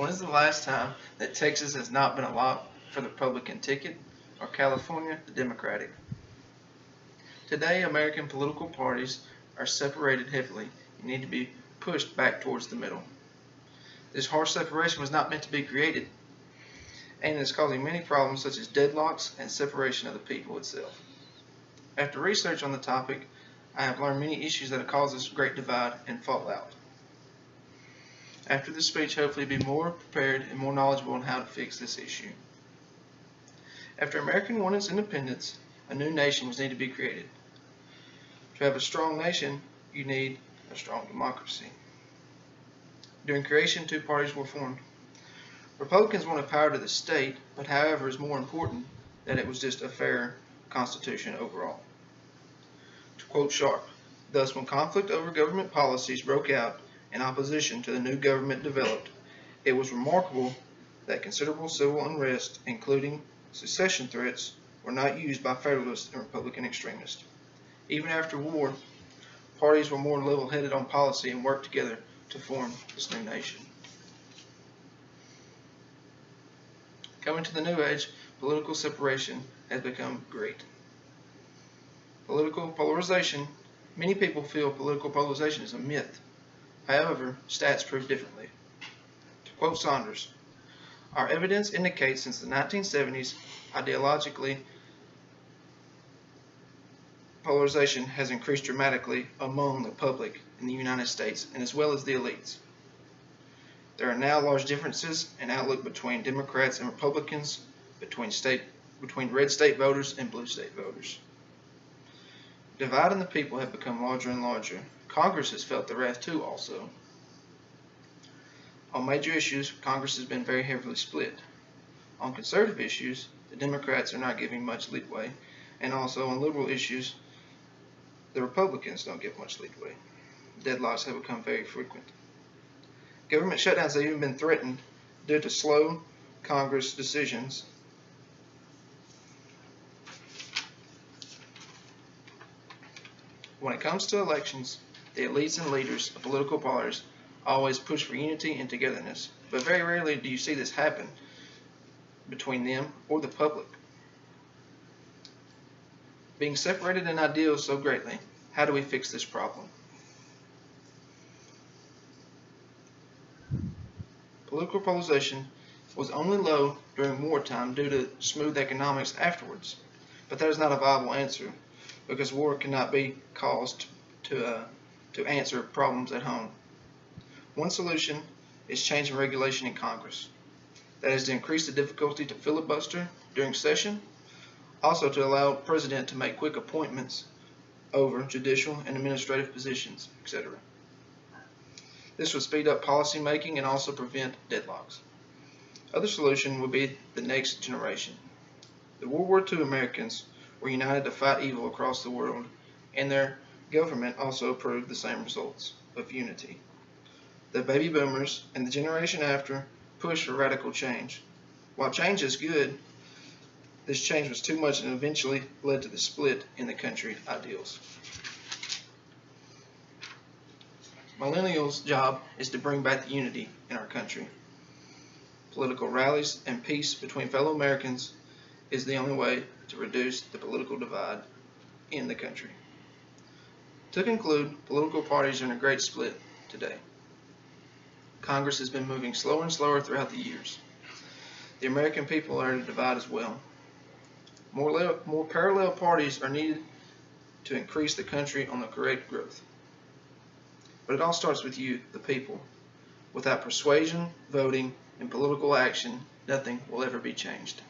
When is the last time that Texas has not been a lot for the Republican ticket or California the Democratic? Today, American political parties are separated heavily and need to be pushed back towards the middle. This harsh separation was not meant to be created, and is causing many problems such as deadlocks and separation of the people itself. After research on the topic, I have learned many issues that have caused this great divide and fallout. After this speech, hopefully be more prepared and more knowledgeable on how to fix this issue. After America won its independence, a new nation was needed to be created. To have a strong nation, you need a strong democracy. During creation, two parties were formed. Republicans wanted power to the state, but however, it's more important that it was just a fair constitution overall. To quote Sharp, thus when conflict over government policies broke out in opposition to the new government developed, it was remarkable that considerable civil unrest, including secession threats, were not used by Federalists and Republican extremists. Even after war, parties were more level-headed on policy and worked together to form this new nation. Coming to the new age, political separation has become great. Political polarization, many people feel political polarization is a myth. However, stats prove differently. To quote Saunders, our evidence indicates since the 1970s, ideologically, polarization has increased dramatically among the public in the United States and as well as the elites. There are now large differences in outlook between Democrats and Republicans, between red state voters and blue state voters. The divide in the people have become larger and larger. Congress has felt the wrath too also. On major issues, Congress has been very heavily split. On conservative issues, the Democrats are not giving much leeway, and also on liberal issues, the Republicans don't give much leeway. Deadlocks have become very frequent. Government shutdowns have even been threatened due to slow Congress decisions. When it comes to elections, the elites and leaders of political parties always push for unity and togetherness, but very rarely do you see this happen between them or the public. Being separated in ideals so greatly, how do we fix this problem? Political polarization was only low during wartime due to smooth economics afterwards, but that is not a viable answer because war cannot be caused to answer problems at home. One solution is changing regulation in Congress. That is to increase the difficulty to filibuster during session, also to allow the president to make quick appointments over judicial and administrative positions, etc. This would speed up policy making and also prevent deadlocks. Other solution would be the next generation. The World War II Americans were united to fight evil across the world, and their government also approved the same results of unity. The baby boomers and the generation after pushed for radical change. While change is good, this change was too much and eventually led to the split in the country ideals. Millennials' job is to bring back the unity in our country. Political rallies and peace between fellow Americans is the only way to reduce the political divide in the country. To conclude, political parties are in a great split today. Congress has been moving slower and slower throughout the years. The American people are in a divide as well. More parallel parties are needed to increase the country on the correct growth. But it all starts with you, the people. Without persuasion, voting, and political action, nothing will ever be changed.